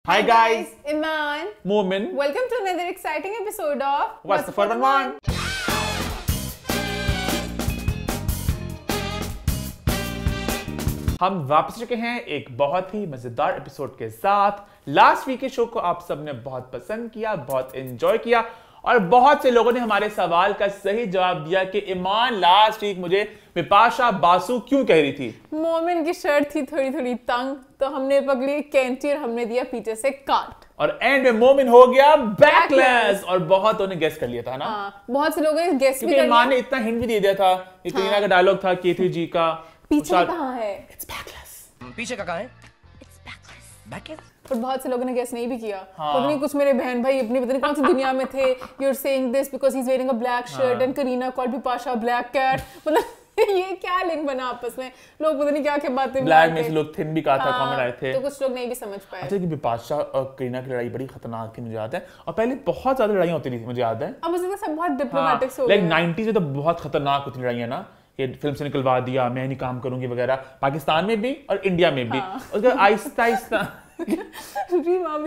Hi guys, Iman. Momin. Welcome to another exciting episode of What's the 411? हम वापस चुके हैं एक बहुत ही मजेदार एपिसोड के साथ। लास्ट वीक के शो को आप सबने बहुत पसंद किया, बहुत एंजॉय किया और बहुत से लोगों ने हमारे सवाल का सही जवाब दिया कि ईमान लास्ट वीक मुझे बिपाशा बासु क्यों कह रही थी। मोमिन की शर्ट थी थोड़ी थोड़ी तंग, तो हमने पकड़ी कैंची और हमने दिया पीछे से काट और एंड में मोमिन हो गया बैकलेस और बहुत ने गेस कर लिया था ना। बहुत से लोगों ने गेस भी कर लिया। ने इतना हिंट भी दे दिया था। करीना का डायलॉग था केथी जी का, पीछे कहाँ है? It's backless. पीछे का कहाँ है? It's backless. Backless? और बहुत से लोगों ने गेस नहीं भी किया। पता नहीं कुछ मेरे बहन भाई अपनी पता नहीं कौन सी दुनिया में थे। You're saying this because he's wearing a black shirt and Kareena called Bipasha black cat. मतलब ये क्या लिंक बना आपस में? लोग पता नहीं क्या क्या बातें ब्लैक में से लोग थिन भी कहा था, कमेंट आए थे तो कुछ लोग नहीं भी समझ पाए। अच्छा कि बिपाशा और करीना की लड़ाई बड़ी खतरनाक थी मुझे याद है, और पहले बहुत ज्यादा लड़ाइयां होती थी मुझे याद है। अब मुझे सब बहुत डिप्लोमेटिक हो गया। लाइक 90s में तो बहुत खतरनाक होती लड़ाइयां ना, ये फिल्म से निकलवा दिया, मैं नहीं काम करूंगी वगैरह, पाकिस्तान में भी और इंडिया में भी। उसके आहिस्ता आहिस्ता रीमा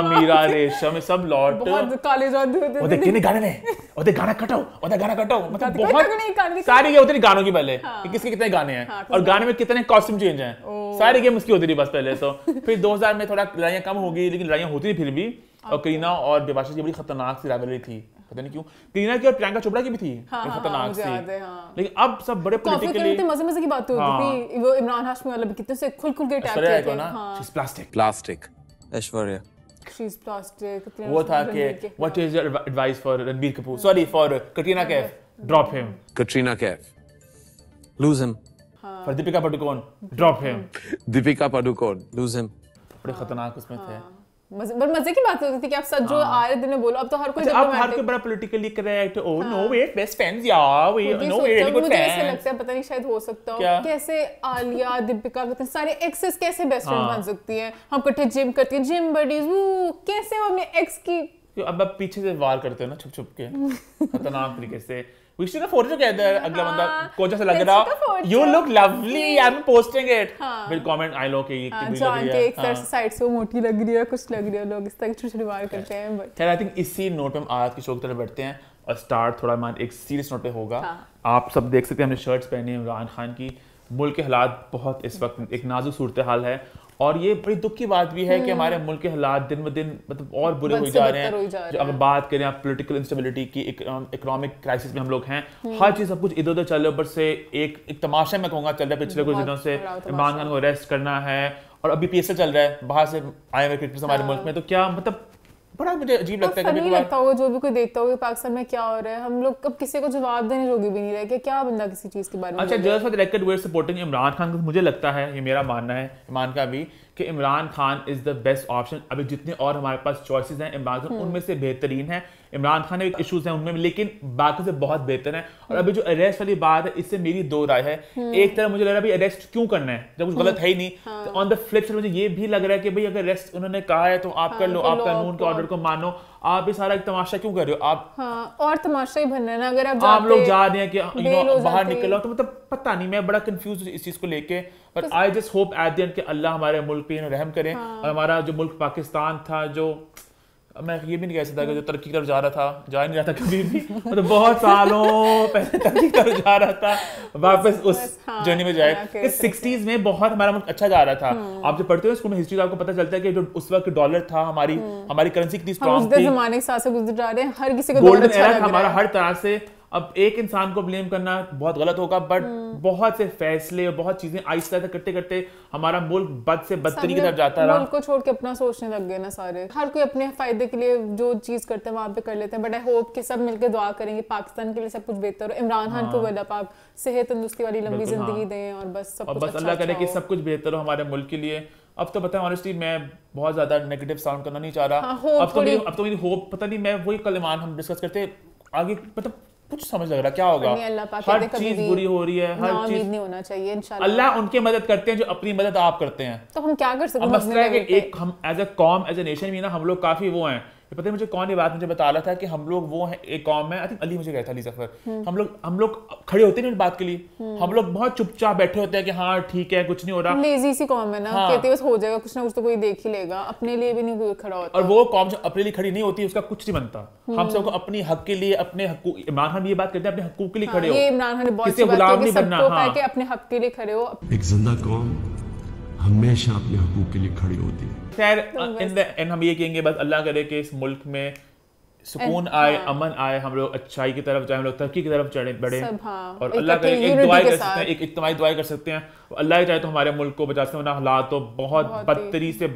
मीरा रेशम सब लौट बहुत काले जादू होते थे। ओदे किने गाने ने, ओदे गाना कटाओ, मतलब बहुत सारी ये होती थी गानों की पहले कि किसके कितने गाने हैं और गाने में कितने कॉस्ट्यूम चेंज हैं, सारी गेम उसकी होती थी बस पहले तो। फिर 2000 में थोड़ा लड़ाइयां कम हो गई, लेकिन लड़ाइयां होती थी फिर भी। और करीना और बिपाशा की बड़ी खतरनाक सी राइवलरी थी, पता नहीं क्यों। करीना की और प्रियंका चोपड़ा की भी थी खतरनाक सी, लेकिन अब सब बड़े पॉलिटिकली मजे की बात होती थी। वो इमरान हाशमी वाला भी कितने से खुल के अटैक किए थे ना। She is plastic Aishwarya she is plastic. वो था कि what is your advice for Ranbir Kapoor, sorry for Katrina Kaif, drop him. Katrina Kaif, lose him. For Deepika Padukone, drop him. Deepika Padukone, lose him. बड़े खतरनाक उसमें थे। मजे की बात होती थी कि आप सच जो आ रहे दिन में बोलो। अब तो हर कोई अब हर कोई बड़ा politically correct. Oh no way best friends यार, we know way really good मुझे ऐसा लगता है, पता नहीं शायद हो सकता हो कैसे आलिया दीपिका कितने सारे एक्सेस कैसे बेस्ट फ्रेंड बन सकती हैं। हम इकट्ठे जिम करती हैं, जिम बडीज, वो कैसे वो अपने एक्स की अब पीछे से वार करते हो ना छुप छुप के खतरनाक तरीके से। We should have photo together. अगला बंदा कोचा से लग रहा, you look lovely, I'm posting it. फिर comment आए लोग कि ये कितनी लग रही है। एक तरह से साइड से वो मोटी लग रही है, कुछ लग रही है, लोग इस तरह की छोटी वार करते हैं। खैर आई थिंक इसी नोट पे हम आज की शो की तरफ बढ़ते हैं और स्टार्ट थोड़ा मान एक सीरियस नोट पे होगा। आप सब देख सकते हैं हमने शर्ट्स पहनी है इमरान खान की। मुल्क के हालात बहुत इस वक्त एक नाजुक सूरत हाल है और ये बड़ी दुख की बात भी है कि हमारे मुल्क के हालात दिन ब दिन मतलब और बुरे हो जा रहे हैं। जो अगर बात करें आप पॉलिटिकल इंस्टेबिलिटी की, इकोनॉमिक क्राइसिस में हम लोग हैं, हर चीज़ सब कुछ इधर उधर चल रहा है। ऊपर से एक तमाशा मैं कहूँगा चल रहा है पिछले कुछ दिनों से, इमरान खान को अरेस्ट करना है और अभी PSL चल रहा है, बाहर से आए हुए क्रिकेटर्स हमारे मुल्क में। तो क्या मतलब बड़ा मुझे अजीब लगता है कभी लगता हो जो भी कोई देखता हो पाकिस्तान में क्या हो रहा है। हम लोग अब किसी को जवाब देने जोगे भी नहीं रहे कि क्या बंदा किसी चीज के बारे में। अच्छा just for the record we are supporting Imran Khan. मुझे लगता है, ये मेरा मानना है, इमरान का भी, कि Imran Khan is the best option. अभी जितने और हमारे पास चॉइसेस हैं इमरान खान उनमें से बेहतरीन है। इमरान खान में इश्यूज हैं उनमें, लेकिन बाकी से बहुत बेहतर है। और अभी जो अरेस्ट वाली बात है, इससे मेरी दो राय है। एक तरफ मुझे लग रहा है अरेस्ट क्यों करना है जब कुछ गलत है ही नहीं। ऑन द फ्लिप साइड मुझे ये भी लग रहा है कि भाई अगर अरेस्ट उन्होंने कहा है तो आप कर लो, आप कानून के ऑर्डर को मानो। आप ये सारा एक तमाशा क्यों कर रहे हो आप? और तमाशा ही बनना है ना। अगर आप लोग जा रहे हैं कि बाहर निकल आओ, तो मतलब पता नहीं, मैं बड़ा कंफ्यूज इस चीज को लेके। But I just hope at the end कि अल्लाह हमारे मुल्क पे रहम करे। और हमारा जो मुल्क पाकिस्तान था, जो मैं ये भी नहीं कह सकता कि जो तरक्की की तरफ जा रहा था, जा नहीं रहा था कभी भी, मतलब बहुत सालों पहले तरक्की की तरफ जा रहा था, वापस उस जर्नी में जाए। इस 60s में बहुत हमारा मुल्क अच्छा जा रहा था। आप जब पढ़ते हो स्कूल में हिस्ट्री, आपको पता चलता है कि जो उस वक्त डॉलर था, हमारी करेंसी कितनी स्ट्रांग थी, जमाने के साथ गुजर जा रहे हैं, हर किसी को गोल्डन एरा था हमारा हर तरह से। अब एक इंसान को ब्लेम करना बहुत गलत होगा, बट बहुत से फैसले और बहुत चीजें आहिस्ता आहिस्ता करते करते हमारा मुल्क बद से बदतरी की तरफ जाता रहा। मुल्क को छोड़ के अपना सोचने लग गए ना सारे। हर कोई अपने फायदे के लिए जो चीज करते हैं वहां पे कर लेते हैं। बट आई होप कि सब मिलकर दुआ करेंगे पाकिस्तान के लिए सब कुछ बेहतर हो। इमरान खान को अल्लाह पाक सेहत तंदुरुस्ती वाली लंबी जिंदगी दें और बस सब कुछ अल्लाह करे कि सब कुछ बेहतर हो हमारे मुल्क के लिए। अब तो पता है ऑनेस्टली मैं बहुत ज्यादा नेगेटिव साउंड करना नहीं चाह रहा। अब तो मेरी होप, पता नहीं, मैं वही कल ईमान हम डिस्कस करते आगे, मतलब कुछ समझ लग रहा क्या होगा। हर चीज बुरी हो रही है, हर चीज नहीं होना चाहिए। इंशाल्लाह अल्लाह उनकी मदद करते हैं जो अपनी मदद आप करते हैं। तो हम क्या कर सकते हैं? मसला है कि एक हम एज अ कॉम एज अ नेशन भी ना, हम लोग काफी वो हैं पता है मुझे कौन ये बात मुझे बता रहा था कि हम लोग वो है एक कौम है, आई थिंक अली मुझे कहता अली जफर, हम लोग खड़े होते नहीं इस बात के लिए, हम लोग बहुत चुपचाप बैठे होते हैं कि हाँ ठीक है कुछ नहीं हो रहा, लेजी सी कौम है ना, हाँ। कहते बस हो जाएगा कुछ ना कुछ तो कोई देख ही लेगा, अपने लिए भी नहीं कोई खड़ा होता। और वो कौम जो अपने लिए खड़ी नहीं होती उसका कुछ नहीं बनता। हम सबको अपनी हक के लिए अपने हकूक, इमरान खान ये बात करते हैं अपने हकूक के लिए खड़े हो, ये इमरान खान ने बहुत किसी अच्छी बात गुलाम की कि नहीं बनना, सबको हाँ। कहा कि अपने हक के लिए खड़े हो। एक जिंदा कौम हमेशा अपने हकूक के लिए खड़ी होती है। खैर इन द एंड हम ये कहेंगे बस अल्लाह करे कि इस मुल्क में सुकून आए, अमन आए, हम लोग अच्छाई की तरफ जाए, हम लोग तरक्की की तरफ चढ़े बढ़े, हाँ, और अल्लाह करे एक दुआ कर सकते हैं, एक इज्तिमाई दुआ कर सकते हैं, अल्लाह चाहे तो हमारे मुल्क को बचा सकते हैं, वरना हालात तो बहुत बदतरीन से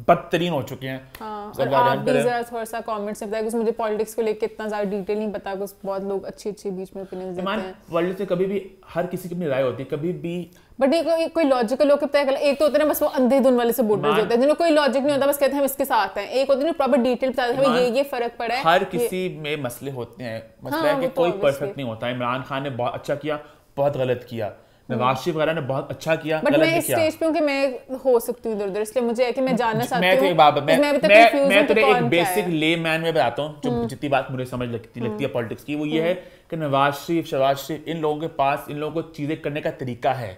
बदतरीन हो चुके हैं। हाँ, और आप भी जरा थोड़ा सा कमेंट्स में बताइए, कुछ मुझे पॉलिटिक्स को लेके इतना ज़्यादा डिटेल नहीं पता, कुछ बहुत लोग अच्छी बीच में ओपिनियंस देते हैं। वर्ल्ड से कभी भी हर किसी की अपनी राय होती है, कभी भी बट ये कोई लॉजिकल लोग पता है, एक तो होते हैं बस वो अंधेधुन वाले सपोर्टर्स होते हैं जिन्हें कोई लॉजिक नहीं होता, बस कहते हैं हम इसके साथ हैं, एक होते हैं प्रॉपर डिटेल बताते हैं हमें ये फर्क पड़ा है। हर किसी में मसले होते हैं, मसला है कि कोई परफेक्ट नहीं होता। इमरान खान ने बहुत अच्छा किया, बहुत गलत किया, नवाज शरीफ वगैरह ने बहुत अच्छा किया, बट गलत मैं इस स्टेज पे हूं कि मैं हो सकती हूं इधर-उधर, इसलिए मुझे है कि मैं जानना चाहती हूं। मैं तो एक बात मैं तुझे एक बेसिक बेसिक ले मैन में बताता हूं जो जितनी बात मुझे समझ लगती है पॉलिटिक्स की, वो ये है कि नवाज शरीफ, शहबाज शरीफ, इन लोगों के पास इन लोगों को चीजें करने का तरीका है,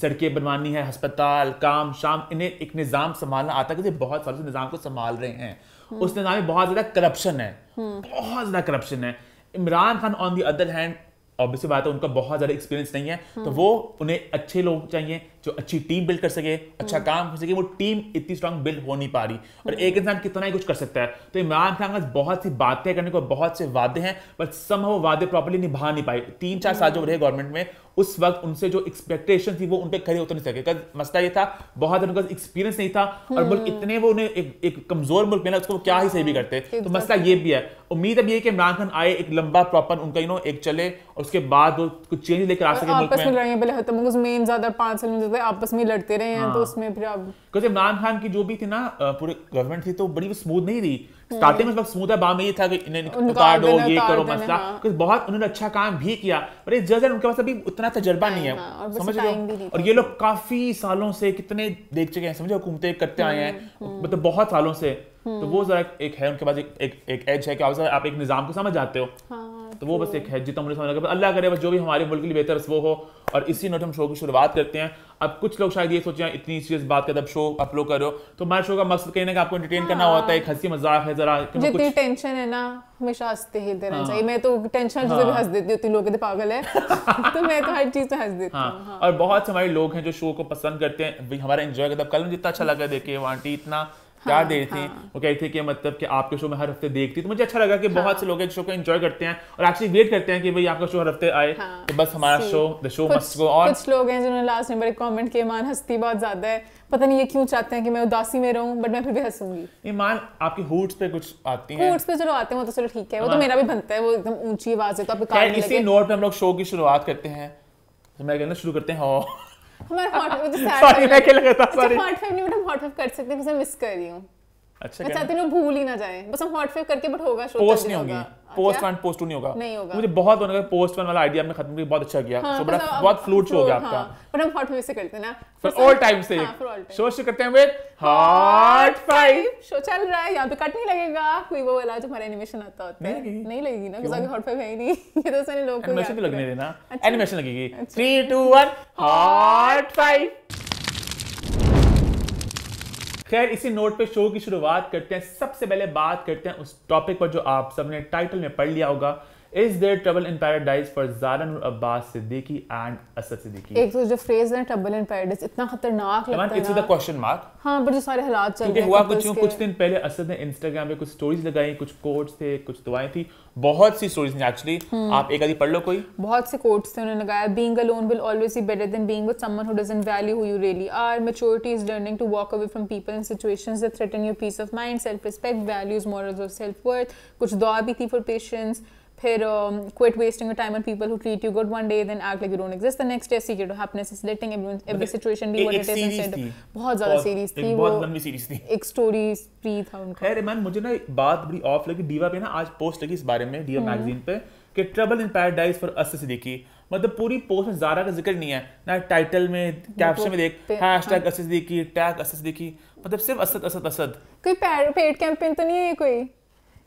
सड़कें बनवानी है, अस्पताल, काम शाम, इन्हें एक निजाम संभालना आता है, बहुत सालों से निजाम को संभाल रहे हैं। उस निजाम में बहुत ज्यादा करप्शन है, बहुत ज्यादा करप्शन है। Imran Khan on the other hand obviously बात है उनका बहुत ज्यादा एक्सपीरियंस नहीं है, तो वो उन्हें अच्छे लोग चाहिए जो अच्छी टीम बिल्ड कर सके, अच्छा काम कर सके। वो टीम इतनी स्ट्रांग बिल्ड हो नहीं पा रही, और एक इंसान कितना ही कुछ कर सकता है। तो इमरान खान के पास बहुत सी बातें करने को, बहुत से वादे हैं, बट सम वो वादे प्रॉपर्ली निभा नहीं पाए। 3-4 साल जो रहे गवर्नमेंट में, उस वक्त उनसे जो एक्सपेक्टेशन थी वो उन पे खड़े उतर नहीं सके। मसला ये था बहुत उनका एक्सपीरियंस नहीं था, और मुल्क इतने वो उन्हें एक कमजोर मुल्क मिला, उसको क्या ही सही भी करते। तो मसला ये भी है। उम्मीद अब ये कि इमरान खान आए, एक लंबा प्रॉपर उनका एक चले, और उसके बाद वो कुछ चेंज लेकर आ सके मुल्क में। लड़ाइयां पहले खत्म हो, मेन ज्यादा 5 साल में आपस में लड़ते रहे हैं, तो उसमें फिर अब क्योंकि इमरान खान की जो भी थी ना पूरी गवर्नमेंट थी, तो बड़ी स्मूथ नहीं थी। स्टार्टिंग में उस वक्त स्मूथ है, बाद में ये था कि इन्हें उतार दो, ये करो मसला, क्योंकि बहुत उन्होंने अच्छा काम भी किया, पर इस जगह उनके पास अभी उतना तजर्बा नहीं है, समझ रहे हो। और ये लोग काफी सालों से कितने देख चुके हैं, समझो हुकूमतें करते आए हैं, मतलब बहुत सालों से। तो वो जरा एक है उनके पास एक एज है कि आप एक निजाम को समझ जाते हो। तो वो बस एक है जितना मुझे समझ लगा। अल्लाह करे बस जो भी हमारे मुल्क के लिए बेहतर वो हो। और इसी नोट हम शो की शुरुआत करते हैं। अब कुछ लोग शायद ये सोचे हैं इतनी सीरियस बात करते अब शो अपलोड कर रहे हो, तो हमारे शो का मकसद कहीं ना कहीं आपको एंटरटेन करना होता है, एक हंसी मजाक है जरा। जितनी टेंशन है ना हमेशा हंसते ही देना चाहिए। मैं तो टेंशन से भी हंस देती हूँ, लोग कहते पागल है तो मैं तो हर चीज में हंस देती हूँ। और बहुत से हमारे लोग हैं जो शो को पसंद करते हैं, हमारा एंजॉय करते हैं। कल जितना अच्छा लगा देखे, वो आंटी इतना प्यार दे रही थी, वो कहती थी कि मतलब कि आपके शो में हर हफ्ते देखती, तो मुझे अच्छा लगा कि बहुत से लोग शो को एंजॉय करते हैं और एक्चुअली वेट करते हैं कि भाई आपका शो हर हफ्ते आए। तो बस हमारा show the show must go on. कुछ लोग हैं जिन्होंने लास्ट नंबर एक कमेंट किया, ईमान हंसती बहुत ज्यादा है, पता नहीं ये क्यों चाहते हैं कि मैं उदासी में रहूं, बट मैं फिर भी हंसूंगी। ईमान आपकी हुड्स पे कुछ आती हैं, हुड्स पे चलो आते हैं, वो तो चलो ठीक है, वो तो मेरा भी बनता है, वो एकदम ऊंची आवाज है तो आपको कान में लगे। इसी नोट पे हम लोग शो की शुरुआत करते हैं, तो मैं कहना शुरू करते हैं। हमारा हॉट वो जो सैड सॉरी मैं क्या लगा था, सॉरी हॉट फाइव नहीं, बट हम हॉट फाइव कर सकते हैं, मैं मिस कर रही हूं। अच्छा मैं चाहती हूँ भूल ही ना जाए, बस हम हॉट फाइव करके बट होगा शो, पोस्ट नहीं होगी, पोस्ट 1 पोस्ट 2 नहीं होगा, नहीं होगा। मुझे बहुत होने का पोस्ट 1 वाला आइडिया आपने खत्म किया, बहुत अच्छा किया। सो बड़ा बहुत फ्लूट शो हो गया आपका, पर हम हॉट फाइव से करते हैं ना फॉर ऑल टाइम से। शो शुरू करते हैं विद हॉट 5। शो चल रहा है, यहाँ पे कट नहीं लगेगा, कोई वो वाला जो हमारा एनिमेशन आता होता है नहीं लगेगी ना, क्योंकि हॉट फाइव है ही नहीं। ये तो सारे लोग को एनिमेशन तो लगने देना, एनिमेशन लगेगी। 3 2 1 हॉट 5। खैर इसी नोट पे शो की शुरुआत करते हैं। सबसे पहले बात करते हैं उस टॉपिक पर जो आप सबने टाइटल में पढ़ लिया होगा, is there trouble in paradise for Zara Noor Abbas Siddiqui and Asad Siddiqui. एक तो जो फ्रेज है ट्रबल इन पैराडाइज इतना खतरनाक लगता है, it's with a question mark. हां पर जो सारे हालात चल रहे हैं, हुआ कुछ दिन पहले असद ने इंस्टाग्राम पे कुछ स्टोरीज लगाई, कुछ कोट्स थे, कुछ दुआएं थी, बहुत सी स्टोरीज थी एक्चुअली। आप एक आधी पढ़ लो कोई। बहुत से कोट्स थे उन्होंने लगाया, being alone will always be better than being with someone who doesn't value who you really are, maturity is learning to walk away from people in situations that threaten your peace of mind, self respect, values, morals और self worth. कुछ दुआ भी थी for patience, फिर quit wasting your time on people who treat you good one day then act like you don't exist the next day, secret of happiness is letting every situation be what it is instead of। बहुत ज्यादा series थी, बहुत लंबी series थी, एक story स्प्री था उनका। खैर मैन मुझे ना बात बड़ी ऑफ लगी, डीवा पे ना आज पोस्ट लगी इस बारे में, डीवा मैगजीन पे, कि trouble in paradise for Asad Siddiqui. मतलब पूरी पोस्ट में ज़ारा का जिक्र नहीं है ना, टाइटल में कैप्शन में देख हैशटैग असद सिद्दीकी, टैग असद सिद्दीकी, मतलब सिर्फ असद असद असद। कोई पेड कैंपेन तो नहीं है कोई?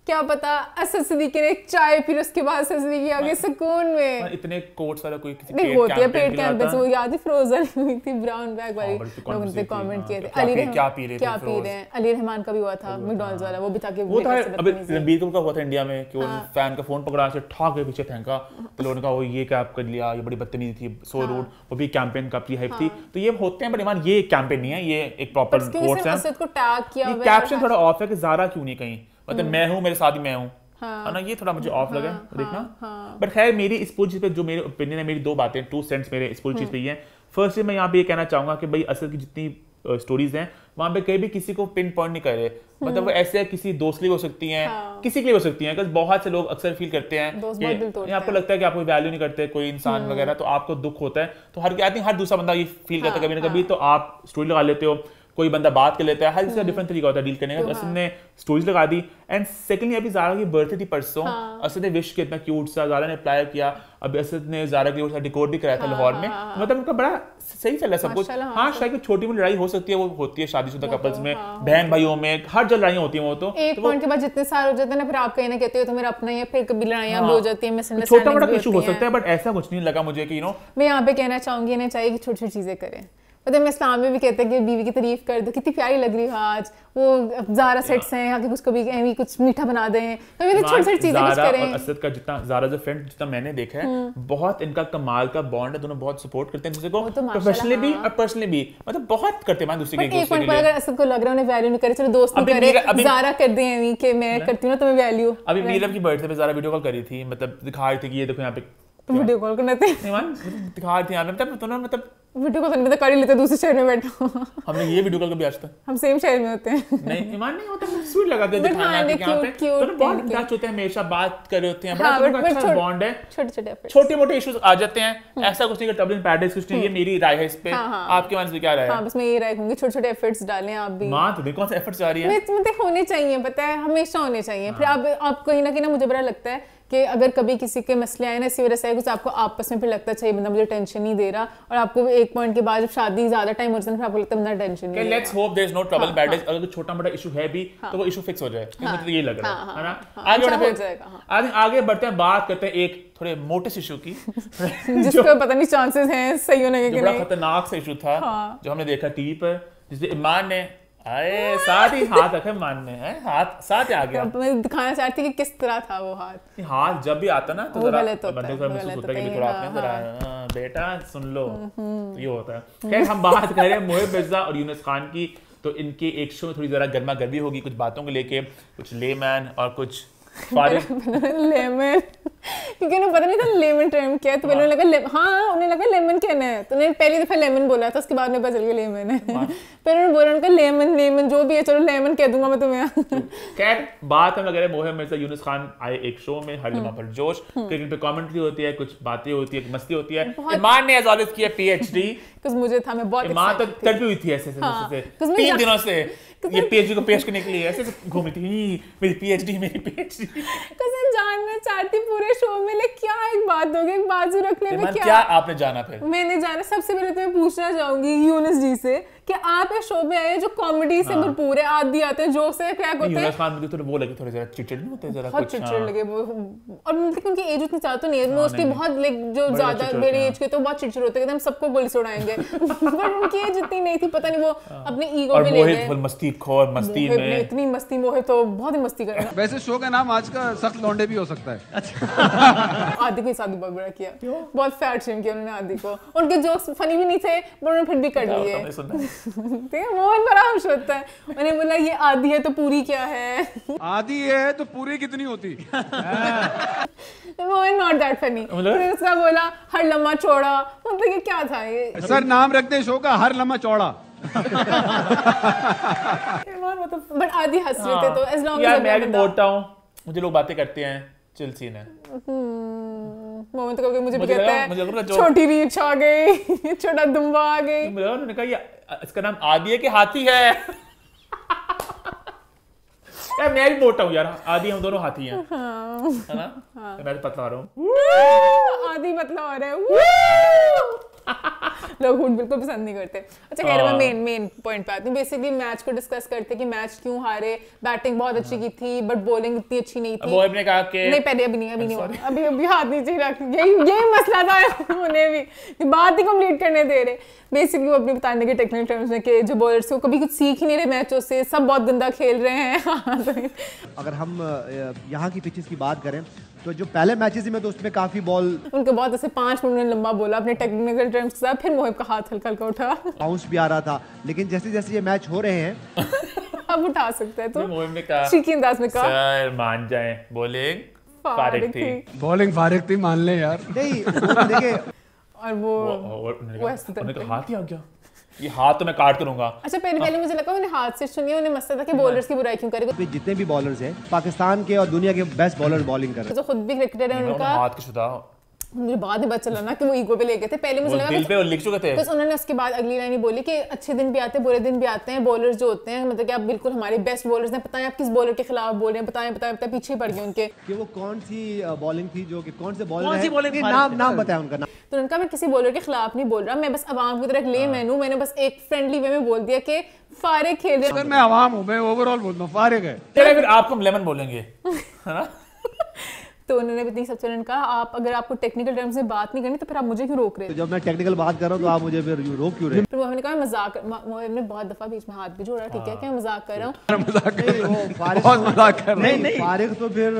क्या पता असद सिद्दीकी ने एक चाय फिर उसके बाद असद सिद्दीकी आगे सुकून में इतने कोट्स वाला कोई किसी नहीं होती है पेड कैंपेन वो याद है फ्रोजन हुई थी ब्राउन बैग वाली लोगों ने कमेंट किए थे क्या पी रहे हैं अली रहमान का भी हुआ था मैकडॉनल्ड्स वाला वो भी था कि वो था अभी रणबीर कपूर का हुआ था इंडिया में कि वो फैन का फोन पकड़ा से ठोक के पीछे फेंका तो लोगों ने कहा वो ये क्या आप कर लिया ये बड़ी बदतमीजी थी सो रूड वो भी कैंपेन का प्री हाइप थी तो ये होते हैं बट ईमान ये कैंपेन नहीं है ये एक प्रॉपर कोट्स है असद को टैग किया हुआ है कैप्शन थोड़ा ऑफ है कि ज़ारा क्यों नहीं कहीं मतलब मैं हूं मेरे साथ ही मैं हूं है ना ये थोड़ा मुझे ऑफ लगा देखना बट खैर मेरी इस पूरी चीज पे जो मेरे ओपिनियन है मेरी दो बातें 2 सेंट्स मेरे इस पूरी चीज पे ही है फर्स्टली मैं यहाँ पे ये कहना चाहूंगा कि भाई असद की जितनी स्टोरीज हैं वहां पे कहीं भी किसी को पिन पॉइंट नहीं कर रहे मतलब वो ऐसे किसी दोस्त के लिए हो सकती हैं किसी के लिए हो सकती हैं बिकॉज बहुत से लोग अक्सर फील करते हैं कि आपको लगता है कि आप कोई वैल्यू नहीं करते कोई इंसान वगैरह तो आपको दुख होता है तो हर दूसरा बंदा ये फील करता है कभी ना कभी तो आप स्टोरी लगा लेते हो कोई बंदा बात कर लेता है हर किसी का डिफरेंट तरीका होता है डील करने का तो असद ने स्टोरीज लगा दी एंड सेकंडली अभी ज़ारा की बर्थडे थी परसों असद ने विश किया इतना क्यूट सा ज़ारा ने अप्लाई किया अभी असद ने ज़ारा के लिए डिकोर भी कराया था लाहौर में मतलब उनका बड़ा सही चल रहा है सब कुछ हाँ शायद छोटी मोटी लड़ाई हो सकती है वो होती है शादीशुदा कपल्स में बहन भाइयों में हर जगह लड़ाइयाँ होती है वो तो एक पॉइंट के बाद जितने सारे हो जाते हैं ना फिर आप कहीं ना कहते हो तो मेरा अपना ही है फिर कभी लड़ाइयाँ भी हो जाती है छोटा मोटा इशू हो सकता है बट ऐसा कुछ नहीं लगा मुझे कि मैं यहाँ पे कहना चाहूंगी इन्हें चाहिए कि छोटी छोटी चीजें करें मतलब मैं इस्लाम में भी कहते हैं कि बीवी की तारीफ कर दो कितनी प्यारी लग रही है आज वो ज़ारा सेट्स हैं आगे कुछ कभी ऐवी कुछ मीठा बना दें तो ये छोटी छोटी चीजें कुछ करें और असद का जितना ज़ारा जो फ्रेंड जितना मैंने देखा है बहुत इनका कमाल का बॉन्ड है दोनों बहुत सपोर्ट करते हैं दूसरे को प्रोफेशनली भी और पर्सनली भी मतलब बहुत करते हैं दूसरे के एक पॉइंट पर अगर असद को लग रहा है उन्हें वैल्यू नहीं करे चलो दोस्त नहीं करे ज़ारा कर दें ऐवी कि मैं करती हूं ना तुम्हें वैल्यू अभी नीलम की बर्थडे पे ज़ारा वीडियो कॉल करी थी मतलब दिखा रही थी कि ये देखो यहाँ पे वीडियो कॉल करना थे दिखा रही थी यहाँ पे मतलब वीडियो कॉल तो कर ही लेते दूसरे शहर में बैठो हमने ये वीडियो कॉल कभी आज तक हम सेम शहर में होते हैं नहीं ईमान नहीं होता स्वीट लगा के दिखाना है यहाँ पे तो बहुत टच होते हैं हमेशा बात कर रहे होते हैं बड़ा अच्छा बॉन्ड है छोटे मोटे इश्यूज आ जाते हैं ऐसा कुछ नहीं कि ट्रबल इन पैराडाइज कुछ नहीं ये मेरी राय है इस पे आपके मन से क्या राय है हां बस मैं ये राय कहूंगी छोटे छोटे एफर्ट्स डालें आप भी मां तो कौन सा एफर्ट्स आ रही है मतलब होने चाहिए पता है हमेशा होने चाहिए फिर आप कहीं ना कहीं मुझे बड़ा लगता है कि अगर कभी किसी के मसले आए ना इसी वजह से कुछ आपको आपस में फिर लगता है अच्छा ये बंदा मुझे टेंशन नहीं दे रहा और आपको एक पॉइंट के बाद जब शादी ज्यादा टाइम हो जाता है फिर आपको लगता है बंदा टेंशन नहीं let's hope there is no trouble paradise अगर कोई छोटा मोटा इशू है भी तो वो इशू फिक्स हो जाए मुझे तो ये लग रहा है ना आगे बढ़ते हैं बात करते हैं एक थोड़े मोटे इशू की जिसका पता नहीं चांसेस हैं सही होने के कि नहीं बड़ा खतरनाक सा इशू था जो हमने देखा टीवी पर जिसमें ईमान ने अरे साथ ही हाथ रखे मान में है हाथ साथ आ गया मैं दिखाना चाहती कि किस तरह था वो हाथ जब भी आता ना तो जरा बंदे को महसूस होता है कि थोड़ा आपने जरा बेटा सुन लो ये होता है खैर हम बात कर रहे हैं मोहिब मिर्जा और यूनुस खान की तो इनके एक शो में थोड़ी जरा गर्मा गर्मी होगी कुछ बातों को लेके कुछ लेमैन और कुछ लेमन क्योंकि उन्हें पता नहीं था लेमन टर्म क्या है तो पहले उन्हें लगा लेमन कहना है तो उन्हें पहली दफा लेमन बोला था उसके बाद में पता चल गया लेमन है फिर उन्होंने बोला उनका लेमन जो भी है चलो लेमन कह दूंगा मैं तुम्हें खैर बात हम लग मोहिब मिर्जा यूनुस खान आए एक शो में हर लम्हा पर जोश क्रिकेट पे कमेंट्री होती है कुछ बातें होती है मस्ती होती है ईमान ने एज ऑलवेज किया पीएचडी कुछ मुझे था मैं बहुत ईमान तो तड़पी हुई थी ऐसे 3 दिनों से ये पीएचडी को पेश करने के लिए ऐसे घूम रही थी मेरी पीएचडी कसम जानना चाहती पूरे शो में ले क्या एक बात होगी एक बाजू रखने में क्या आपने जाना फिर मैंने जाना सबसे पहले तो मैं पूछना चाहूंगी यूनुस जी से कि आप इस शो में आए जो कॉमेडी से भरपूर है आदि आते हैं जोक से क्रैक होते हैं यूनुस खान मुझे थोड़े वो लगे थोड़े जरा चिड़चिड़ नहीं होते जरा कुछ चिड़चिड़ लगे वो और मतलब उनकी एज उतनी ज्यादा तो नहीं है मोस्टली बहुत लाइक जो ज्यादा मेरी एज के तो बहुत चिड़चिड़ होते हैं एकदम सबको गोली उड़ाएंगे बट उनकी एज इतनी नहीं थी पता नहीं वो अपने ईगो में ले गए मस्ती खोर मस्ती में इतनी मस्ती मोहित तो बहुत ही मस्ती कर रहा है वैसे शो का नाम आज का सख्त लौंडे भी हो सकता है आदि को शादी बहुत बड़ा किया बहुत फैट शेम किया उन्होंने आदि को उनके जोक्स फनी भी नहीं थे बट उन्होंने फिर भी कर लिए मोहन बड़ा खुश होता है मैंने बोला ये आदि है तो पूरी क्या है आदि है तो पूरी कितनी होती मोहन नॉट दैट फनी फिर उसका बोला हर लम्हा चौड़ा मतलब ये क्या था ये सर नाम रखते हैं शो का हर लम्हा चौड़ा बट आदि हंस रहे थे तो एज लॉन्ग यार मैं भी मोटा हूं मुझे लोग बातें करते हैं चिल सीन है मोहम्मद को मुझे भी कहता है छोटी रीछ आ गई छोटा दुम्बा आ गई उन्होंने कहा ये इसका नाम आदि है कि हाथी है यार मैं भी मोटा हूँ यार आदि हम दोनों हाथी हैं है ना मैं पतला रहा हूँ आदि पतला हो रहा है लोग हुड बिल्कुल पसंद नहीं करते। अच्छा खैर मैं मेन पॉइंट पे आती हूँ। बेसिकली मैच को डिस्कस करते कि मैच क्यों हारे। बैटिंग बहुत अच्छी की थी बट बॉलिंग इतनी अच्छी नहीं थी। मोहिब ने कहा कि नहीं पहले अभी नहीं हुआ, अभी हाथ नीचे रख, यही मसला था उन्हें भी बात ही कंप्लीट करने दे रहे। बेसिकली वो अपने बताने के टेक्निकल टर्म्स में कि जो बॉलर्स को कभी कुछ सीख ही नहीं रहे मैचों से, सब बहुत गंदा खेल रहे हैं। अगर हम यहाँ की पिचेस की बात करें तो जो पहले मैचेस में तो उसमें काफी बॉल उनको बहुत ऐसे 5 मिनट लंबा बोला अपने टेक्निकल टर्म्स के साथ, फिर मोहिब का हाथ हल्का हल्का उठा, बाउंस भी आ रहा था। लेकिन जैसे जैसे ये मैच हो रहे हैं अब उठा सकते हैं। तो मोहिब ने कहा शीकी अंदाज में कहा सर मान जाएं, बॉलिंग फारिग थी। बॉलिंग फारिग थी मान ले यार। नहीं देखिए और वो उन्होंने कहा हाथ ही आ गया, ये हाथ तो मैं काट करूंगा। अच्छा पहले मुझे लगा उन्हें हाथ से सुनिए, उन्हें मसला था कि बॉलर्स की बुराई क्यों करेगा। जितने भी बॉलर्स हैं पाकिस्तान के और दुनिया के बेस्ट बॉलर बॉलिंग कर रहे हैं। जो खुद भी क्रिकेटर है उनका हाथ की शुदा मुझे बाद में पता चला ना कि वो ईगो पे ले गए थे। पहले मुझे लगा दिल पे और लिख चुके थे। बस उन्होंने उसके बाद अगली लाइन ही बोली कि अच्छे दिन भी आते हैं बुरे दिन भी आते हैं, बॉलर्स जो होते हैं मतलब कि आप बिल्कुल हमारे बेस्ट बॉलर्स हैं, बताएं आप किस बॉलर के खिलाफ बोल रहे हैं, बताएं पीछे पड़ गए उनके कि वो कौन सी बॉलिंग थी जो कि कौन से बॉलर है, नाम बताया उनका नाम। तो उनका मैं किसी बॉलर के खिलाफ नहीं बोल रहा, मैं बस आवाम की तरह ले मैंने बस एक फ्रेंडली वे में बोल दिया कि फारिग खेल रहे। सर मैं आवाम हूँ, मैं ओवरऑल बोलता हूँ फारिग है। चलिए फिर आपको हम लेमन बोलेंगे, है ना? तो उन्होंने भी सबसे उन्होंने कहा आप अगर आपको टेक्निकल टर्म्स में बात नहीं करनी तो फिर आप मुझे क्यों रोक रहे हो? तो जब मैं टेक्निकल बात कर रहा हूँ तो आप मुझे फिर रोक क्यों रहे हैं? फिर मोहिब ने कहा मजाक, मोहिब ने बहुत दफा बीच में हाथ भी जोड़ा, ठीक है क्या मजाक कर रहा हूँ। मजाक कर रहे हो, फारिग बहुत मजाक कर रहे हो। नहीं फारिग तो फिर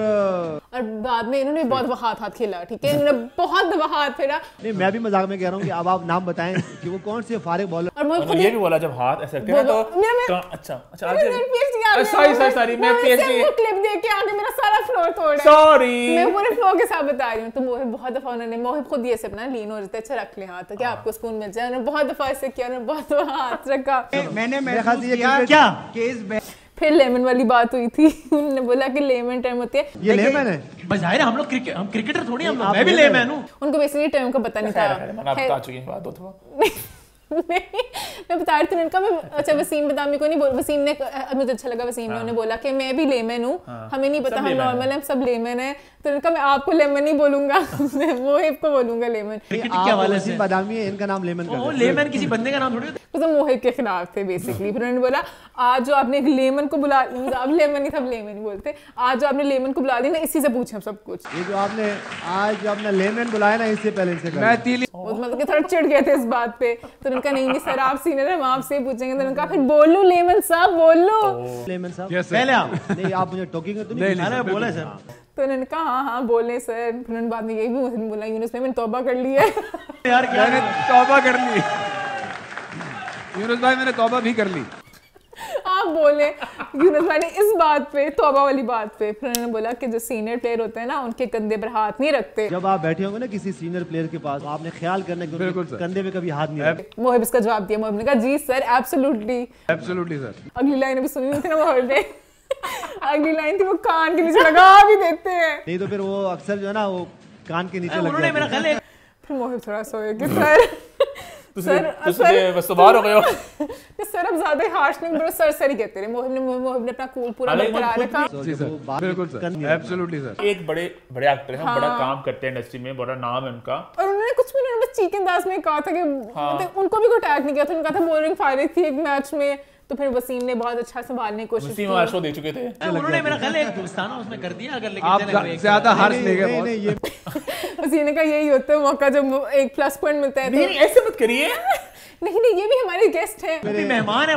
और बाद में इन्होंने बहुत दफा हाथ खेला, ठीक है इन्होंने बहुत दफा हाथ फेरा। नहीं मैं भी मजाक में कह रहा हूँ कि अब आप नाम बताएं कि वो कौन से फारिग बॉलर। और मोहिब ये भी बोला जब हाथ ऐसे रखते हैं ना तो अच्छा सॉरी मैं पीएचडी क्लिप देख के आगे मेरा सारा फ्लोर तोड़ा, सॉरी मैं पूरे फ्लोर के साथ बता रही हूँ। तो मोहिब बहुत दफा उन्होंने मोहिब खुद ये से अपना लीन हो जाता है, अच्छा रख ले हाथ ताकि आपको सुकून मिल जाए। उन्होंने बहुत दफा ऐसे किया, उन्होंने बहुत दफा हाथ रखा। मैंने क्या फिर लेमन वाली बात हुई थी, उन्होंने बोला कि लेमन टर्म होती है। ये लेमन है बजाहिर हम क्रिकेटर थोड़ी हम लोग, मैं भी लेमन हूँ। उनको बेसिकली टर्म का पता नहीं था। नहीं मैं बता रही थी उनका मैं अच्छा वसीम बदामी को नहीं बोल, वसीम ने मुझे अच्छा लगा वसीम ने उन्हें बोला कि मैं भी लेमन हूँ, हमें नहीं पता हम नॉर्मल हैं, सब लेमन है। तो उनका मैं आपको लेमन नहीं बोलूंगा, मैं मोहिब को बोलूंगा लेमन। क्रिकेट के हवाले से वसीम बदामी है, इनका नाम लेमन वो लेमन किसी बंदे का नाम थोड़ी होता है। तो मोहिब के खिलाफ थे बेसिकली। फिर उन्होंने बोला आज जो आपने एक लेमन को बुला, अब लेमन नहीं था लेमन ही बोलते, आज जो आपने लेमन को बुला दिया ना इसी से पूछे हम सब कुछ। ये जो आपने आज अपना लेमन बुलाया ना इससे पहले इनसे मैं तीली मतलब कि थोड़ा चिढ़ गए थे इस बात पे। तो उनका नहीं सर आप सीनियर है, हम आपसे पूछेंगे। तो उनका फिर बोल लो लेमन साहब बोल लो। लेमन साहब पहले आप नहीं आप मुझे टोकेंगे तो नहीं बोला है सर। तो उन्होंने कहा हाँ बोले सर। फिर उन्होंने बाद में यही भी बोला यूनुस भाई मैंने तौबा कर ली है। यार क्या मैंने तौबा कर ली, यूनुस भाई मैंने तौबा भी कर ली। आप बोले यूनुस भाई ने इस बात पे तौबा वाली बात पे। फिर उन्होंने बोला कि जो सीनियर प्लेयर होते हैं ना उनके कंधे पर हाथ नहीं रखते। जब आप बैठे होंगे ना किसी सीनियर प्लेयर के पास आपने ख्याल करना कि उनके कंधे पे कभी हाथ नहीं रखे। मोहिब इसका जवाब दिया, मोहिब ने कहा जी सर एब्सोल्युटली सर। अगली लाइन अभी सुनी थी ना मोहिब ने, अगली लाइन थी वो कान के नीचे लगा भी देते हैं। नहीं तो फिर वो अक्सर जो है ना वो कान के नीचे लग उन्होंने मेरा ख्याल है फिर मोहिब थोड़ा सोए कि सर बस तो बाहर हो गए हो। सर अब ज्यादा ही हार्श नहीं बोलो, सर ही कहते रहे। मोहिब ने अपना कूल पूरा बरकरार रखा। जी सर बिल्कुल सर एब्सोल्युटली सर। एक बड़े एक्टर हैं, बड़ा काम करते हैं इंडस्ट्री में, बड़ा नाम है उनका। और उन्होंने कुछ भी नहीं, बस चीके अंदाज में कहा था कि मतलब उनको भी कोई अटैक नहीं किया था। उन्होंने कहा था बॉलिंग फायरिंग थी एक मैच में। तो फिर वसीम ने बहुत अच्छा संभालने की कोशिश की। वसीम शो देख चुके थे। उन्होंने मेरा ख्याल है दोस्ताना उसमें कर दिया अगर, लेकिन आप ज्यादा हार्श ले गए। वसीम ने कहा यही होता है मौका जब एक प्लस पॉइंट मिलता है। नहीं ऐसे मत करिए। नहीं ये भी हमारे गेस्ट हैं, मेहमान है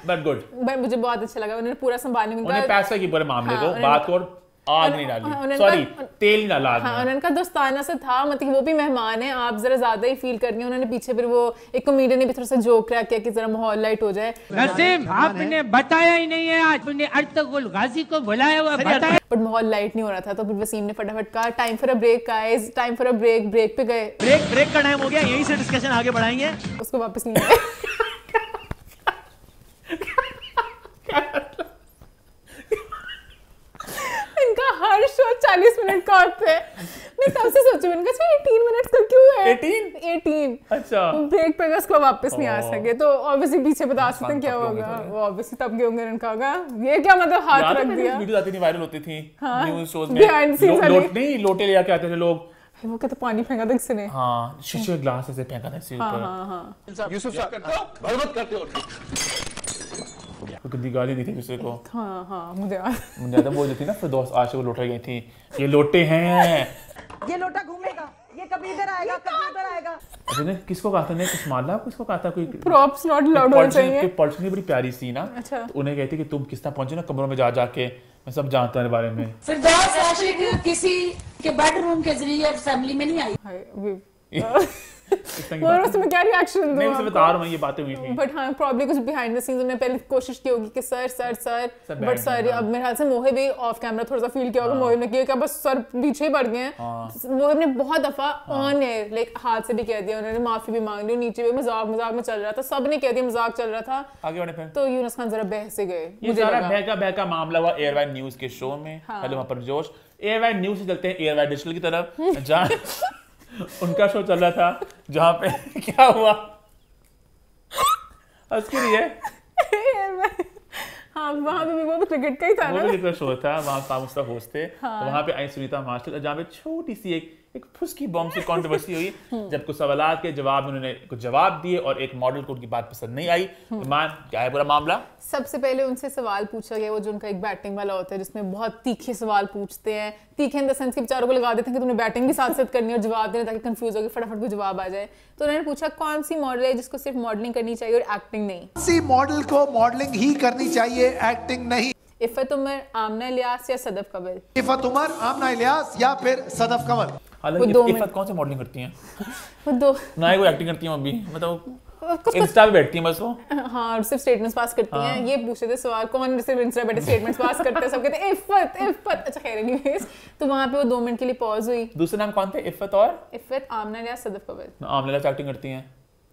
बट गुड। मुझे बहुत अच्छा लगा उन्होंने पूरा संभालने में। उन्हें पैसा की पूरे मामले को बात को आग नहीं डाली, सॉरी तेल नहीं डाला आग में। उन्होंने कहा दोस्ताना से था, मतलब वो भी मेहमान है, आप जरा ज्यादा ही फील कर रही हैं। उन्होंने पीछे फिर वो एक कॉमेडियन ने भी थोड़ा सा जोक क्रैक किया कि जरा माहौल लाइट हो जाए। नसीम आपने बताया ही नहीं है, आज तुमने अर्तुगरुल गाजी को बुलाया हुआ बताया, बट माहौल लाइट नहीं हो रहा था। तो फिर वसीम ने फटाफट कहा time for a break guys, time for a break. Break पे गए, ब्रेक का टाइम हो गया, यहीं से डिस्कशन आगे बढ़ाएंगे। उसको वापस नहीं आए। इनका हर शो 40 मिनट का होता है। मैं तब से सोचू इनका 18 मिनट का क्यों है? 18 अच्छा ब्रेक पे उसको वापस नहीं आ सके तो ऑब्वियसली पीछे बता सकते हैं क्या होगा। वो ऑब्वियसली तब गए होंगे, उनका होगा ये क्या मतलब हाथ रख दिया। वीडियो आती थी, वायरल होती थी न्यूज़ शोज में। Behind the scenes नहीं लोटे ले आके आते थे लोग, वो कहते पानी फेंका था किसी ने। हाँ शीशे ग्लास से फेंका था इसके ऊपर। हाँ यूसुफ साहब बर्बाद करते हो। गंदी गाली दी थी किसी को। हाँ मुझे याद है वो जो थी ना फिरदौस आशिक को लोटा गई थी, ये लोटे हैं, ये लोटा घूमेगा, ये कभी इधर आएगा, कभी उधर आएगा। अच्छा किसको कहा था ने, कुछ माला किसको कहा था, कोई प्रॉप्स नॉट अलाउड होना चाहिए। पॉलिटिशियन बड़ी प्यारी सी ना, अच्छा तो उन्हें कहती कि तुम किस तरह पहुंचे ना कमरों में जा जाके, मैं सब जानता हूं बारे में। फिरदौस आशिक किसी के बेडरूम के जरिए फैमिली में नहीं आई। और उसमें क्या रिएक्शन दूं? नहीं मैं बता रहा हूं ये बातें हुई थी। बट हाँ प्रॉब्ली कुछ बिहाइंड द सीन्स उन्होंने पहले कोशिश की होगी कि सर बट सर अब मेरे ख्याल से मोहिब भी ऑफ कैमरा थोड़ा सा फील किया होगा। मोहिब ने किया कि बस सर पीछे ही पड़ गए हैं। मोहिब ने बहुत दफा ऑन एयर लाइक हाथ से भी कह दिया, उन्होंने माफी भी मांग ली, नीचे भी मजाक में चल रहा था, सबने कह दिया मजाक चल रहा था। आगे बढ़े फिर तो यूनुस खान जरा बहस से गए। ये सारा बहका मामला हुआ एयरवाइड न्यूज के शो में। हेलो वहां पर जोश एयरवाइड न्यूज से चलते हैं एयरवाइड डिजिटल की तरफ, जहां उनका शो चल रहा था, जहां पे क्या हुआ उसके लिए हाँ वहाँ पे भी वो क्रिकेट का ही था ना, वो भी शो था, वहाँ सामुस्ता होस्ट थे। तो वहाँ पे आई सुनीता मास्टर, जहाँ पे छोटी सी एक फुसकी बॉम्ब सी कंट्रोवर्सी हुई जब कुछ सवालात के जवाब में उन्होंने कुछ जवाब दिए और एक मॉडल को उनकी बात पसंद नहीं आई। मान क्या है पूरा मामला? सबसे पहले उनसे सवाल पूछा गया, वो जो उनका एक बैटिंग वाला होता है जिसमें बहुत तीखे सवाल पूछते हैं, तीखे इन द सेंस कि बेचारों को लगा देते हैं कि तुमने बैटिंग भी साथ साथ करनी है और जवाब देना ताकि कंफ्यूज होकर फटाफट को जवाब आ जाए। तो उन्होंने पूछा कौन सी मॉडल है जिसको सिर्फ मॉडलिंग करनी चाहिए और एक्टिंग नहीं? सी मॉडल को मॉडलिंग ही करनी चाहिए, एक्टिंग नहीं। इफ़त उमर, आमना इलियास या सदफ कमल? इफ़त उमर, आमना इलियास या फिर सदफ कमल। हालांकि इफ़त कौन से मॉडलिंग करती हैं? वो दो ना ही वो एक्टिंग करती हैं अभी, मतलब इंस्टा पे बैठती हैं बस वो। हाँ सिर्फ स्टेटमेंट्स पास करती हैं। ये पूछे थे सवाल कौन सिर्फ इंस्टा बैठे स्टेटमेंट्स पास करते हैं, सब कहते हैं इफ़त। अच्छा खैर एनीवेज, तो वहाँ पे वो 2 मिनट के लिए पॉज हुई। दूसरे नाम कौन थे? इफ़त और इफ़त, आमना इलियास, सदफ कमल। आमना इलियास एक्टिंग करती हैं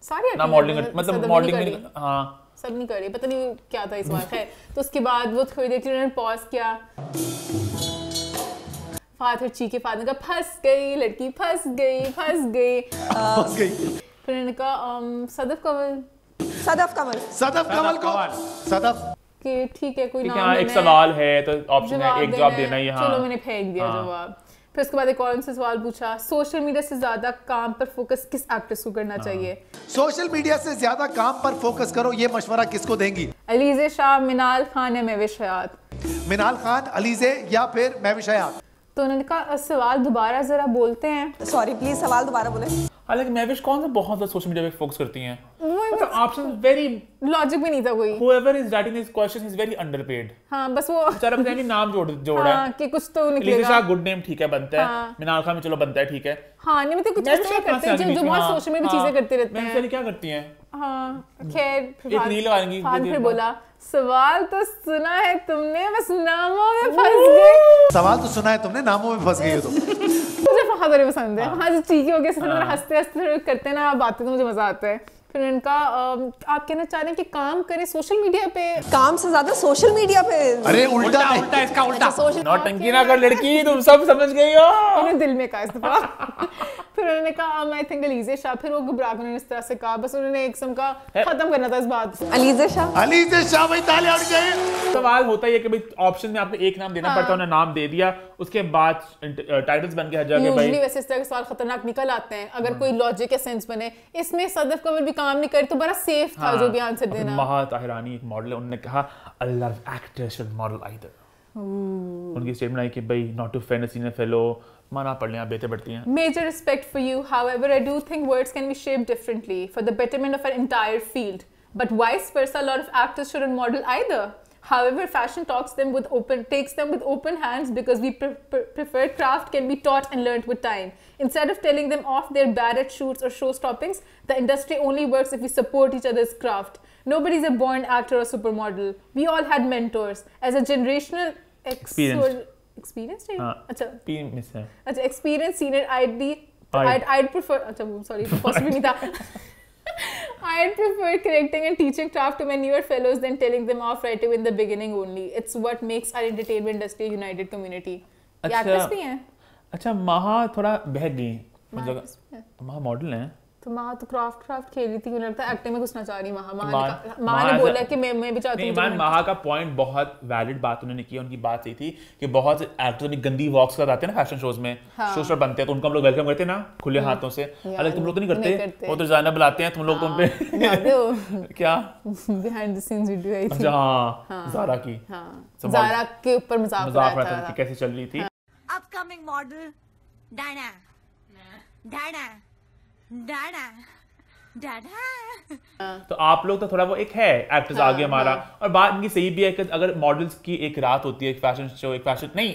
सारी ना, मॉडलिंग मतलब मॉडलिंग हाँ सब नहीं करी, पता नहीं क्या था इस बार। खैर तो उसके बाद वो थोड़ी देर के लिए उन्होंने पॉज किया, फादर चीखे, फादर का फंस गई लड़की, फंस गई। फिर उन्होंने कहा सदफ कमल को सदफ कि ठीक है कोई नाम एक सवाल है तो ऑप्शन है, एक जवाब देना ही। चलो मैंने फेंक दिया जवाब। फिर उसके बाद एक और उनसे सवाल पूछा, सोशल मीडिया से ज्यादा काम पर फोकस किस एक्ट्रेस को करना चाहिए? सोशल मीडिया से ज्यादा काम पर फोकस करो, ये मशवरा किसको देंगी? अलीज़े शाह, मिनाल खान या महविश हयात? मिनाल खान, अलीज़े या फिर महविश हयात? तो उन्होंने कहा सवाल दोबारा जरा बोलते हैं। सॉरी प्लीज सवाल दोबारा बोले। हालांकि महविश कौन सा बहुत ज्यादा सोशल मीडिया पे फोकस करती हैं, मतलब ऑप्शन वेरी लॉजिक भी नहीं था कोई। whoever is writing this question is very underpaid। हाँ बस वो बेचारा पता नहीं नाम जोड़ा है कि कुछ तो निकलेगा। शाह गुड नेम ठीक है बनता है, मिनाल खान में चलो बनता है ठीक है। हाँ नहीं मतलब कुछ ऐसे करते हैं जो बहुत सोशल मीडिया चीजें करते रहते हैं। क्या करती हैं? हाँ खैर एक रील लगाएंगी, फिर बोला सवाल तो सुना है तुमने, बस नामों में फंस गए। सवाल तो सुना है तुमने, नामों में फंस गई हो तुम। मुझे बहुत बड़े पसंद है। हाँ जो चीखे हो गए हंसते करते हैं ना बातें, तो मुझे मजा आता है। फिर उनका आप कहना चाह रहे हैं कि काम करें सोशल मीडिया पे? काम से ज्यादा सोशल मीडिया पे? अरे उल्टा इसका उल्टा। नौटंकी ना कर लड़की, तुम सब समझ गई हो। उन्हें दिल में कहा इस दफा। फिर उन्होंने कहा आई थिंक अलीज़े शाह। फिर वो घबरा कर उन्होंने इस तरह से कहा, बस उन्होंने एक किस्म का खत्म करना था इस बात। अलीज़े शाह भाई ताली उठ गई। सवाल होता है कि भाई ऑप्शन में आपको एक नाम देना पड़ता है, उन्होंने नाम दे दिया, उसके बाद टाइटल्स बन के हट जाएंगे भाई। यूजुअली वैसे इस तरह के सवाल खतरनाक निकल आते हैं अगर कोई लॉजिक या सेंस बने। इसमें सदफ कमल भी काम नहीं करे तो बड़ा सेफ था जो भी आंसर देना। महा ताहिरानी एक मॉडल है, उन्होंने कहा अल्लाह एक्टर शुड मॉडल आइदर। उनकी स्टेटमेंट आई कि भाई not to fan senior fellow, माना पढ़ लें, आप बेहतर पढ़ती हैं। Major respect for you, however, I do think words can be shaped differently for the betterment of an entire field. But vice versa, a lot of actors shouldn't model either. However, fashion takes them with open hands because we prefer craft can be taught and learnt with time. Instead of telling them off they're bad at shoots or show stoppings, the industry only works if we support each other's craft. Nobody's a born actor or supermodel. We all had mentors. As a generational experienced senior, I'd prefer. Sorry, possibly नहीं था. I'd prefer correcting and teaching craft to my newer fellows than telling them off right away in the beginning only. It's what makes our entertainment industry a united community. ये actors भी हैं. अच्छा महा थोड़ा बहक गई, मतलब महा मॉडल हैं तो माँ तो क्राफ्ट खेल रही थी, मुझे लगता है एक्टिंग में घुसना चाह रही माँ ने बोला कि मैं भी चाहती हूँ। माँ का पॉइंट बहुत वैलिड बात उन्होंने की, उनकी बात सही थी कि बहुत एक्टर्स अपनी गंदी वॉक्स कराते हैं ना फैशन शोज में, शोज पर बनते हैं तो उनको हम लोग वेलकम करते हैं ना खुले हाथों से। अलग तुम लोग तो नहीं करते, वो तो डिजाइनर बुलाते हैं, तुम लोग तुम पे क्या बिहाइंड द सीन्स वीडियो आई थी। हाँ ज़ारा की, ज़ारा के ऊपर मजाक रहा था कैसे चल रही थी। अपकमिंग मॉडल डायना डायना डाडा डाडा। तो आप लोग तो थोड़ा वो एक है एक्टर्स आगे हमारा, और बात इनकी सही भी है कि अगर मॉडल्स की एक रात होती है, एक फैशन शो, एक फैशन नहीं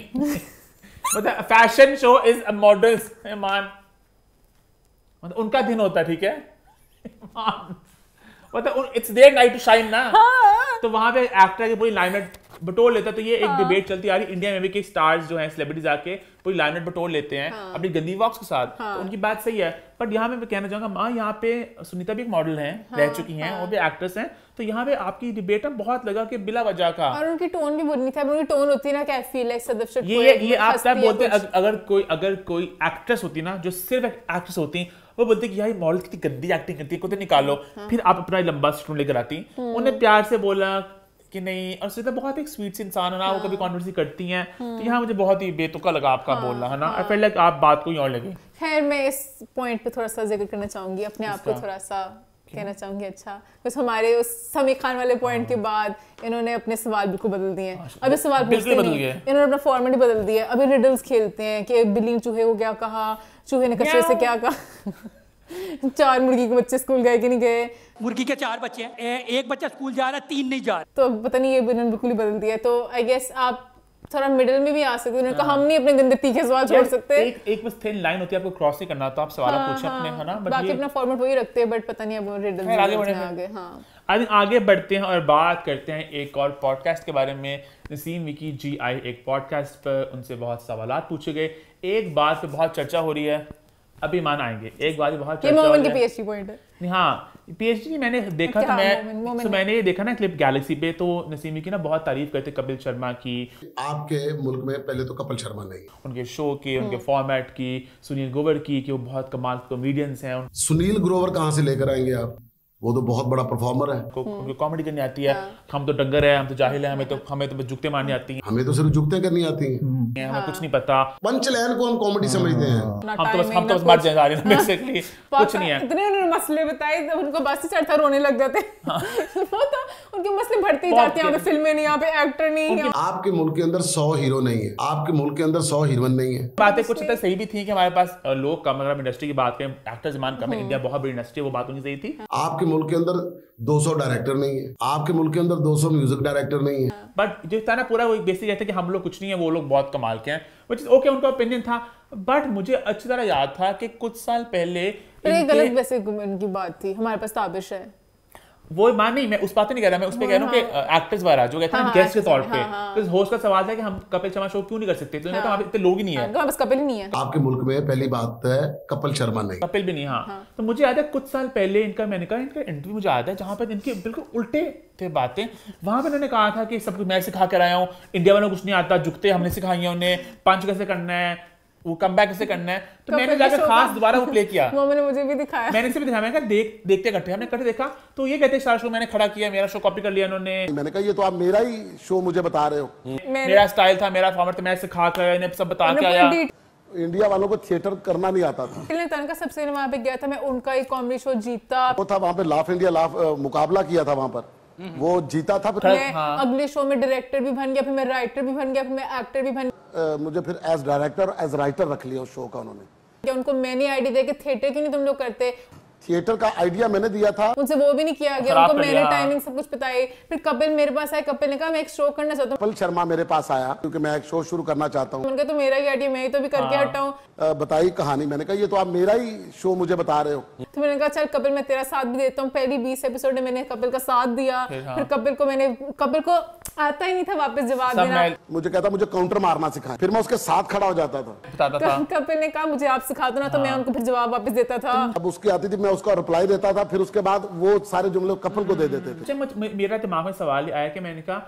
मतलब fashion show is a models मान, मतलब उनका दिन होता है, ठीक है मतलब it's their night to shine ना। तो वहां पे एक्टर की पूरी लाइमलाइट बटोर लेता है। तो ये एक डिबेट चलती आ रही इंडिया में भी कि स्टार्स जो हैं, सेलिब्रिटीज आके पूरी लाइमलाइट बटोर लेते हैं अपनी गंदी वॉक्स के साथ। तो उनकी बात सही है, बट यहाँ पे मैं कहना चाहूंगा माँ, यहाँ पे सुनीता भी एक मॉडल हैं, रह चुकी हैं, वो भी एक्ट्रेस हैं। तो यहाँ पे आपकी डिबेट में बहुत लगा कि बिला वजह का, और उनकी टोन भी बुरी नहीं था, उनकी टोन होती है ना, क्या फील लाइक सदफ ये आप क्या बोलते हैं, अगर कोई एक्ट्रेस होती ना, जो सिर्फ एक्ट्रेस होती, वो बोलती कि यार मॉडल कितनी गंदी एक्टिंग करती है, को तो निकालो। फिर आप अपना लंबा स्टून लेकर आती, उन्हें प्यार से बोला कि नहीं, और सुनीता बहुत एक स्वीट सी इंसान है ना, वो कभी कॉन्ट्रोवर्सी करती हैं। तो यहाँ मुझे बहुत ही बेतुका लगा आपका बोलना, है ना, आई फील लाइक आप बात कोई और लगी। खैर मैं इस पॉइंट पे थोड़ा सा जिक्र करना चाहूंगी, अपने आप को थोड़ा सा कहना चाहूंगी। अच्छा, बस हमारे उस समीर खान वाले पॉइंट के बाद इन्होंने अपने सवाल बिल्कुल बदल दिए हैं। अभी सवाल पूछते नहीं, इन्होंने अपना फॉर्मेट ही बदल दिया। अभी रिडल्स खेलते हैं कि बिल्ली चूहे को क्या कहा, चूहे ने कचरे से क्या कहा 4 मुर्गी के बच्चे स्कूल गए कि नहीं गए, मुर्गी के 4 बच्चे हैं, एक बच्चा स्कूल जा रहा है, 3 नहीं जा रहा। तो पता नहीं, ये इन्होंने बिल्कुल ही बदल दिया। तो आई गेस आप थोड़ा मिडिल में भी आ सकते, उन्होंने कहा हम नहीं अपने गंदे तीखे सवाल छोड़ सकते। एक बस थिन लाइन होती है, आपको क्रॉस नहीं करना, तो आप सवाल पूछें अपने, है ना, बाकी अपना फॉर्मेट वही रखते हैं, बट पता नहीं अब रिडल्स में आगे बढ़ते हैं और बात करते हैं एक और पॉडकास्ट के बारे में। नसीम विकी जी आई एक पॉडकास्ट पर, उनसे बहुत सवालात पूछे गए। एक बात पे बहुत चर्चा हो रही है, अभी मान आएंगे, एक बात बहुत चर्चा हो रही है, पीएचडी पॉइंट है। हाँ, पीएचडी मैंने देखा था, मैंने ये देखा ना क्लिप गैलेक्सी पे, तो नसीम की ना बहुत तारीफ करते कपिल शर्मा की। आपके मुल्क में पहले तो कपिल शर्मा नहीं, उनके शो की, उनके फॉर्मेट की, सुनील ग्रोवर की, कि वो बहुत कमाल कॉमेडियंस हैं। सुनील ग्रोवर कहाँ से लेकर आएंगे आप, वो तो बहुत बड़ा परफॉर्मर है, उनको कॉमेडी करनी आती है। हम तो डंगर है, हम तो जाहिल है, हमें तो जुगते मारनी आती हैं, हमें तो सिर्फ जुगते करनी आती हैं, हमें कुछ नहीं पता। पंच लाइन को हम कॉमेडी समझते हैं, हम तो बस मर जाए बेसिकली, कुछ नहीं है। इतने उन्होंने मसले बताए, उनको बस ही चढ़ता रोने लग जाते वो तो उनके मसले बढ़ते ही जाते हैं, यहाँ पे फिल्में नहीं, यहाँ पे एक्टर नहीं। आपके मुल्क के अंदर 100 हीरो नहीं है, आपके मुल्क के अंदर 100 हीरोइन नहीं है। बातें कुछ तक सही भी थी कि हमारे पास लोग कम, अगर इंडस्ट्री की बात करें, एक्टर्स मान कम है, इंडिया बहुत बड़ी इंडस्ट्री है, वो बात उनकी सही थी। आपके मुल्क के अंदर 200 डायरेक्टर नहीं है, आपके मुल्क के अंदर 200 म्यूजिक डायरेक्टर नहीं है। बट जो था ना पूरा वो बेसिक कहते हैं कि हम लोग कुछ नहीं है, वो लोग बहुत कमाल के हैं, व्हिच इज ओके, उनका ओपिनियन था। बट मुझे अच्छी तरह याद था कि कुछ साल पहले गलत वैसे उनकी बात थी, हमारे पास ताबिश है, वो मान नहीं, मैं उस बात नहीं कह रहा, मैं उस पे कह रहा हूँ कि एक्टर्स वगैरह जो कहते हैं गेस्ट के तौर पे, तो होस्ट का सवाल था कि हम कपिल शर्मा शो क्यों नहीं कर सकते, तो कहता वहाँ पे इतने लोग ही नहीं है, बस कपिल ही नहीं है आपके मुल्क में। पहली बात है कपिल शर्मा नहीं, कपिल भी नहीं। हाँ, तो मुझे याद है कुछ साल पहले इनका, मैंने कहा इनका इंटरव्यू मुझे याद है, जहाँ पर इनके बिल्कुल उल्टे थे बातें। वहां पे उन्होंने कहा था कि सब कुछ मैं सिखा कर आया हूँ, इंडिया वालों को कुछ नहीं आता, जुगते हमने सिखाई है उन्हें, पंच कैसे करना है, वो कम बैक कैसे करना है। तो मैंने जाकर खास दोबारा वो प्ले किया, वो मैंने मुझे भी दिखाया, मैंने इसे भी दिखाया, मैंने कहा देखते इकट्ठे, हमने इकट्ठे देखा, तो ये कहते सारा शो मैंने खड़ा किया, मेरा शो कॉपी कर लिया इन्होंने। मैंने कहा ये तो आप मेरा ही शो मुझे बता रहे हो, मेरा स्टाइल था, मेरा फॉर्मेट था, मैं सिखा कर इन्हें सब बता के आया। इंडिया वालों को थिएटर करना नहीं आता था। तनका सबसे वहां पे गया था, मैं उनका एक कॉमेडी शो जीता, वो था वहां पे लाफ इंडिया लाफ मुकाबला किया था वहां पर, वो जीता था। अगले शो में डायरेक्टर भी बन गया, फिर मैं राइटर भी बन गया, फिर मैं एक्टर भी बन गया। मुझे फिर एज डायरेक्टर एज राइटर रख लिया उस शो का उन्होंने। उनको मैंने आइडिया दिया कि थिएटर क्यों नहीं तुम लोग करते, थिएटर का आइडिया मैंने दिया था, मुझसे वो भी नहीं किया गया, उनको मैंने टाइमिंग सब कुछ बताई। फिर कपिल मेरे पास आए, कपिल ने कहा मैं एक शो करना चाहता हूँ, कपिल शर्मा मेरे पास आया क्योंकि मैं एक शो शुरू करना चाहता हूँ। उनका तो मेरा ही आइडिया, मैं ही तो भी करके हटा हूँ। बताई कहानी, मैंने कहा ये तो आप मेरा ही शो मुझे बता रहे हो। तो मैंने कहा चल कपिल मैं तेरा साथ भी देता हूँ। पहली 20 एपिसोड में मैंने कपिल का साथ दिया, फिर कपिल को आता ही नहीं था वापस जवाब देना, मुझे कहता मुझे काउंटर मारना सिखाएं, फिर मैं उसके साथ खड़ा हो जाता था। कपिल ने कहा मुझे आप सिखा दो ना, तो मैं उनको फिर जवाब वापस देता था। अब उसकी आती थी, मैं उसका रिप्लाई देता था, फिर उसके बाद वो सारे जुमले कपिल को दे देते थे। मेरा दिमाग में सवाल आया कि मैंने कहा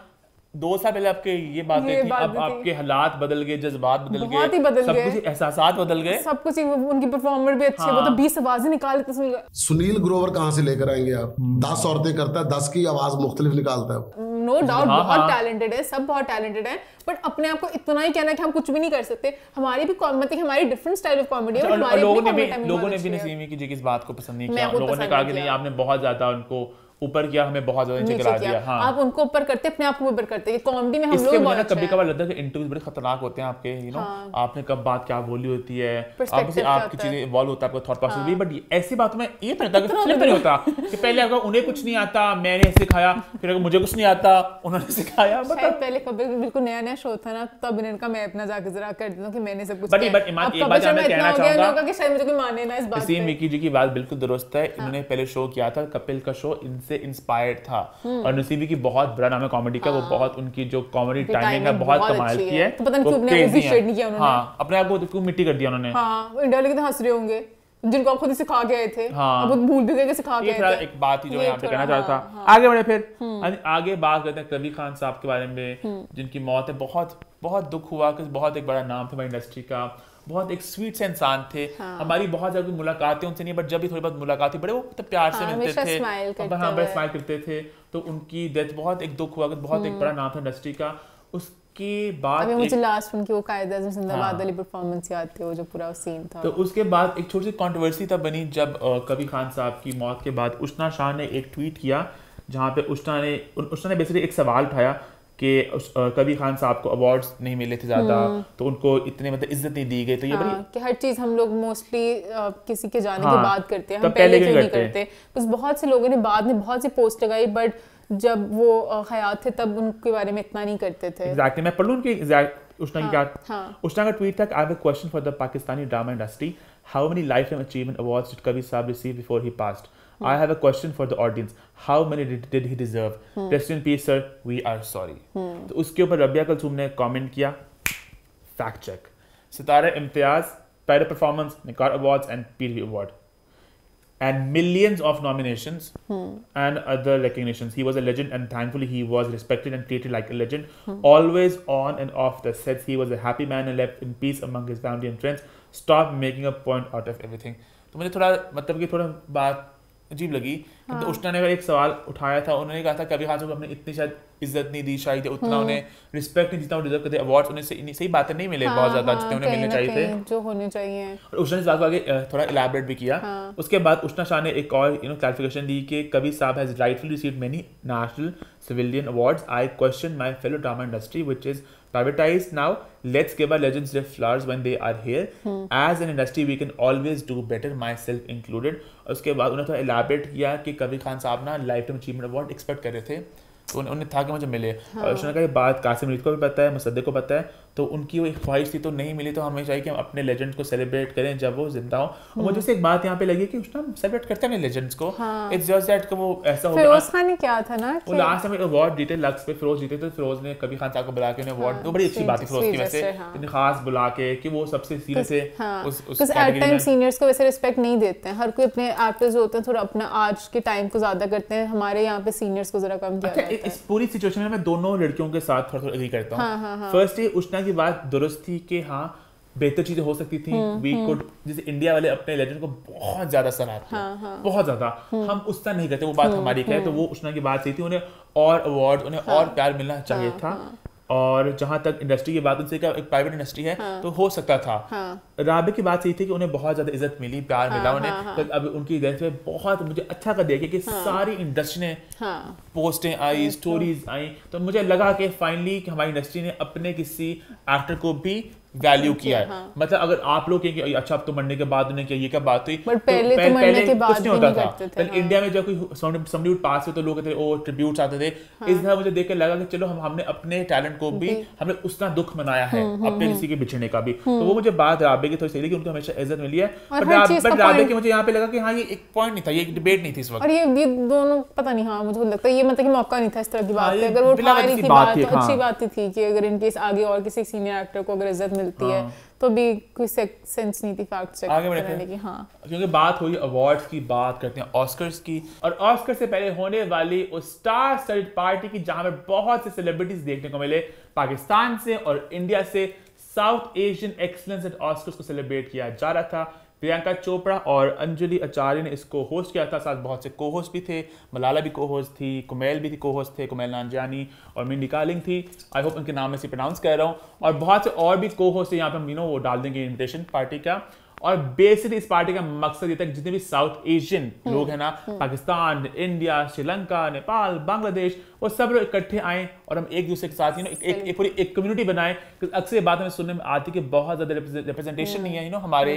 2 साल पहले आपके ये बातें थी, अब आपके हालात बदल गए, जज्बात बदल गए, बहुत ही बदल गए, सब कुछ एहसासात बदल गए, सब कुछ। उनकी परफॉर्मर भी अच्छे, वो तो 20 आवाजें निकाल लेते हैं। सुनील ग्रोवर कहाँ से लेकर आएंगे आप? 10 औरतें करता है, 10 की आवाज मुख्तलिफ निकालता है। नो डाउट बहुत टैलेंटेड है, सब बहुत टैलेंटेड है, बट अपने आप को इतना ही कहना कि हम कुछ भी नहीं कर सकते। हमारी भी मतलब हमारी डिफरेंट स्टाइल ऑफ कॉमेडी है। लोगों ने भी नसीमी की इस बात को पसंद नहीं किया। लोगों ने कहा कि नहीं, आपने बहुत ज्यादा उनको ऊपर किया, हमें बहुत ज्यादा नीचे गिरा दिया। हाँ, आप उनको ऊपर करते, अपने आप को ऊपर करते हैं। कॉमेडी में हम लोग बहुत अच्छे हैं। कभी-कभार लगता है कि इंटरव्यूज बड़े खतरनाक होते हैं आपके, यू नो, आपने कब बात क्या बोली होती है, आपकी चीजें इवॉल्व होता है, आपका थॉट प्रोसेस भी। बट ऐसी बातों में ये नहीं होता कि फ्लिप नहीं होता कि पहले अगर उन्हें कुछ नहीं आता मैंने सिखाया, फिर अगर मुझे कुछ नहीं आता उन्होंने सिखाया। शायद पहले कभी बिल्कुल नया शो था ना, तब इनका मैं अपना जाके जरा कर देता हूं कि मैंने सब कुछ किया। बट एक बात मैं कहना चाहूंगा कि शायद मुझे कोई माने ना इस बात पे। सीएम विकी जी की बात बिल्कुल दुरुस्त है। इन्होंने पहले शो किया था कपिल का शो, इनसे इंस्पायर्ड था। और नसीबी की बहुत बड़ा नाम है कॉमेडी का, वो बहुत उनकी जो कॉमेडी टाइमिंग है बहुत कमाल की है। तो पता नहीं क्यों अपने आप को शेड नहीं किया उन्होंने। हां, अपने आप को क्यों मिट्टी कर दिया उन्होंने। हां, इंडिया वाले कितने हंस रहे होंगे जिनको आप खुद ही सिखा के आए थे। अब वो भूल भी गए कि सिखा के आए थे। एक बात ही जो मैं यहां पे कहना चाहता था। आगे बढ़े, फिर आगे बात करते हैं कबीर खान साहब के बारे में, जिनकी मौत है। बहुत बहुत दुख हुआ कि बहुत एक बड़ा नाम था हमारी इंडस्ट्री का, बहुत एक स्वीट से इंसान थे। हमारी बहुत ज्यादा मुलाकातें उनसे नहीं, बट जब भी थोड़ी बहुत मुलाकात थी बड़े वो तो प्यार से मिलते थे, बड़े स्माइल करते थे। तो उनकी डेथ बहुत एक दुख हुआ, बहुत एक बड़ा नाम था इंडस्ट्री का। उसके बाद मुझे लास्ट उनकी वो कायदे आज़म जिंदाबाद वाली परफॉर्मेंस याद थी, वो जो पूरा सीन था। तो उसके बाद एक छोटी सी कंट्रोवर्सी तब बनी जब कबीर खान साहब की मौत के बाद उष्णा शाह ने एक ट्वीट किया, जहाँ पे उष्णा ने बेसिकली एक सवाल उठाया कि कबीर खान साहब को अवार्ड्स नहीं मिले थे ज्यादा, तो उनको इतने मतलब इज्जत नहीं दी गई। तो ये बड़ी कि हर चीज हम लोग मोस्टली किसी के जाने के बाद करते हैं, हम पहले क्यों नहीं करते। बस बहुत से लोगों ने बाद में बहुत सी पोस्ट लगाई, बट जब वो हयात थे तब उनके बारे में इतना नहीं करते थे। एग्जैक्टली, मैं पढ़ लूं उनकी उष्णा की क्या। उष्णा का ट्वीट था, I have a question for the Pakistani drama industry, how many lifetime achievement awards did Kabir साहब receive before he passed? I have a question for the audience. How many did he deserve? Rest in peace, sir. We are sorry. तो उसके ऊपर रबिया कुलसूम ने comment किया, fact check, Sitara Imtiaz, better performance, Nigar awards and PTV award and millions of nominations and other recognitions. He was a legend, and thankfully he was respected and treated like a legend. Always on and off the sets, he was a happy man and left in peace among his family and friends. Stop making a point out of everything. तो मुझे थोड़ा मतलब कि थोड़ा बात अजीब लगी। तो उष्णा ने एक सवाल उठाया था, उन्होंने कहा था कबीर खान साहब को हमने इतनी शायद इज्जत नहीं दी, शायद उतना उन्हें रिस्पेक्ट नहीं जितना वो डिजर्व करते, अवार्ड्स उन्हें सही बातें नहीं मिले बहुत ज्यादा जितने उन्हें मिलने चाहिए थे, जो होने चाहिए। और उष्णा ने इस बात को आगे थोड़ा इलैबोरेट भी किया। उसके बाद उष्णा शाह ने एक और क्लैरिफिकेशन दी कि कबीर साहब has rightfully received many national civilian awards. I question my fellow drama industry, which is privatized now. Let's give our legends their flowers when they are here. As an industry, we can always do better, myself included. और उसके बाद उन्होंने थोड़ा elaborate किया कि कबीर खान साहब ना life time achievement award expect कर रहे थे, तो उन्हें था कि मुझे मिले। और उसने कहा ये बात कासिम रीत को भी पता है, मुसद्दिक को पता है, तो उनकी वो एक ख्वाहिश थी तो नहीं मिली। तो हमें चाहिए कि हम अपने लेजेंड को सेलिब्रेट करें जब वो जिंदा हो। और मुझे से एक बात यहाँ पे लगी कि उसने हम सेलिब्रेट करते हैं अपने लेजेंड्स को। इट्स जस्ट दैट कि वो ऐसा हो गया। फिरोज खान ने क्या था ना, वो लास्ट में अवार्ड जीते लक्स पे, फिरोज जीते, तो फिरोज ने कबीर खान साहब को बुला के उन्हें अवार्ड, तो बड़ी अच्छी बात है फिरोज की वैसे इतनी खास बुला के कि वो सबसे सीनियर थे उस कैटेगरी में। सीनियर्स को वैसे रिस्पेक्ट नहीं देते हैं, हर कोई अपने एक्टर्स होते हैं थोड़ा अपना आज के टाइम को ज्यादा करते हैं, हमारे यहाँ पे सीनियर्स को जरा कम किया जाता है। इस पूरी सिचुएशन में मैं दोनों लड़कियों के साथ थोड़ा एग्री करता हूँ। फर्स्ट ये उष्णा की बात दुरुस्त थी कि हाँ बेहतर चीजें हो सकती थी। वी कुड, जैसे इंडिया वाले अपने लेजेंड को बहुत ज्यादा सराहते हैं, बहुत ज्यादा, हम उस तरह नहीं करते, वो बात हमारी क्या है। तो वो उष्णा की बात सही थी, उन्हें और अवार्ड, उन्हें और प्यार मिलना चाहिए था। और जहां तक इंडस्ट्री की बात, उनसे क्या एक प्राइवेट इंडस्ट्री है तो हो सकता था। राबे की बात सही थी कि उन्हें बहुत ज्यादा इज्जत मिली, प्यार मिला उन्हें। तो अब उनकी डेथ पे बहुत मुझे अच्छा कर दिया कि सारी इंडस्ट्री ने पोस्टें आई, स्टोरीज आई, तो मुझे लगा कि फाइनली कि हमारी इंडस्ट्री ने अपने किसी एक्टर को भी वैल्यू किया है। मतलब अगर आप लोग कहेंगे अच्छा अब तो मरने के बाद उन्हें किया, ये क्या बात हुई, पहले तो मरने के बाद भी नहीं करते थे। इंडिया में जब कोई समबडी वुड पास हुए तो लोग कहते थे ओ ट्रिब्यूट्स आते थे। इस तरह मुझे देख के लगा कि चलो हमने अपने टैलेंट को भी, हमने उतना दुख मनाया है अपने किसी के बिछड़ने का भी। तो वो मुझे बात राबे की थोड़ी सही लगी, उनको हमेशा इज्जत मिली है। बट राबे की मुझे यहाँ पे लगा कि हाँ ये एक पॉइंट नहीं था, ये एक डिबेट नहीं थी इस वक्त। और ये दोनों पता नहीं, हाँ मुझे लगता है ये मतलब कि मौका नहीं था इस तरह की बात। अगर वो उठा रही थी बात तो अच्छी बात थी कि अगर इनकेस आगे और किसी सीनियर एक्टर को अगर इज्जत मिलती है, तो भी कोई सेंस नहीं थी फैक्ट चेक करने की। हाँ, क्योंकि बात हुई अवार्ड्स की, बात करते हैं ऑस्कर्स की, और ऑस्कर से पहले होने वाली उस स्टार स्टडड पार्टी की जहां में बहुत से सेलिब्रिटीज देखने को मिले पाकिस्तान से और इंडिया से। South Asian excellence eight Oscars को सेलिब्रेट किया जा रहा था। प्रियंका चोपड़ा और अंजलि आचार्य ने इसको होस्ट किया था, साथ बहुत से को होस्ट भी थे, मलाला भी को होस्ट थी, कुमेल भी थी को होस्ट थे, कुमेल नांजियानी और मिंडी कालिंग थी, आई होप उनके नाम में से प्रोनाउंस कर रहा हूँ, और बहुत से और भी को होस्ट है यहाँ पे हम वो डाल देंगे इन्विटेशन पार्टी का। और बेसिकली इस पार्टी का मकसद ये था कि जितने भी साउथ एशियन लोग हैं ना, पाकिस्तान, इंडिया, श्रीलंका, नेपाल, बांग्लादेश, वो सब लोग इकट्ठे आए और हम एक दूसरे के साथ एक पूरी एक कम्युनिटी बनाए। अक्सर ये बात हमें सुनने में आती है कि बहुत ज्यादा रिप्रेजेंटेशन नहीं है हमारे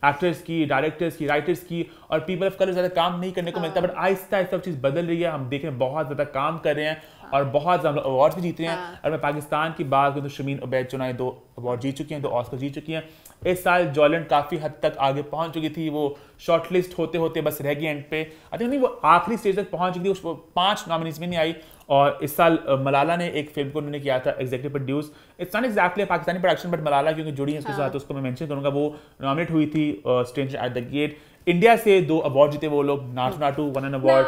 एक्टर्स की, डायरेक्टर्स की, राइटर्स की, और पीपल ऑफ कलर ज़्यादा काम नहीं करने को मिलता, बट आहिस्ता आहिस्ता चीज़ बदल रही है। हम देख रहे हैं बहुत ज़्यादा काम कर रहे हैं और बहुत ज़्यादा अवार्ड भी जीते हैं। और मैं पाकिस्तान की बात करूँ तो शमीन उबैद चुनाई 2 अवार्ड जीत चुकी हैं, 2 ऑस्कर जीत चुकी हैं। इस साल जॉलैंड काफ़ी हद तक आगे पहुंच चुकी थी, वो शॉर्टलिस्ट होते होते बस रह गई एंड पे, आई थिंक नहीं वो आखिरी स्टेज तक पहुंच चुकी थी, उसको 5 नॉमिनीज में नहीं आई। और इस साल मलाला ने एक फिल्म को उन्होंने किया था executive produce, it's not exactly Pakistani production, but Malala क्योंकि जुड़ी है उसके साथ, तो उसको मैं मेंशन करूंगा, वो नॉमिनेट हुई थी stranger at the gate. India से 2 अवार्ड जीते वो लोग, Naatu Naatu won an award,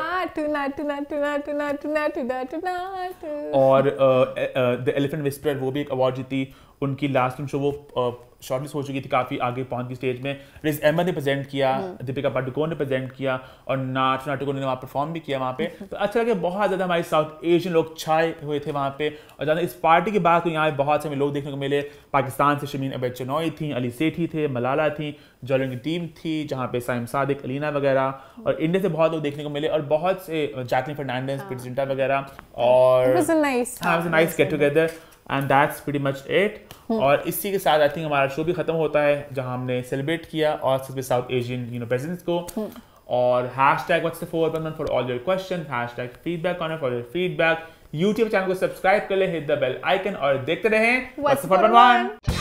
और द एलिफेंट विस्परर वो भी एक अवार्ड जीती। उनकी लास्ट फिल्म शो वो शॉर्टलिस्ट हो चुकी थी, काफ़ी आगे पहुंच गई स्टेज में। रिज अहमद ने प्रेजेंट किया, दीपिका पादुकोण ने प्रेजेंट किया, और नाटू को उन्होंने वहाँ परफॉर्म भी किया वहाँ पे। तो अच्छा लगे, बहुत ज़्यादा हमारे साउथ एशियन लोग छाए हुए थे वहाँ पे। और ज़्यादा इस पार्टी की बात तो यहाँ बहुत से लोग देखने को मिले। पाकिस्तान से शमीन उबैद चुनॉई थी, अली सेठी थे, मलाला थी, जॉलैंड की टीम थी जहाँ पे साइम सादिक, अलीना वगैरह, और इंडिया से बहुत लोग देखने को मिले, और बहुत से जैकलिन फर्नांडिस, प्रेसिडेंटा वगैरह, और nice get together, and that's pretty much it. और इसी के साथ आई थिंक हमारा शो भी खत्म होता है, जहां हमने सेलिब्रेट किया और साउथ एशियन प्रेजेंस को। और #what's411 for all your question, #feedback on it for your feedback. YouTube channel को सब्सक्राइब कर ले, हिट द बेल आइकन, और देखते रहें What's411।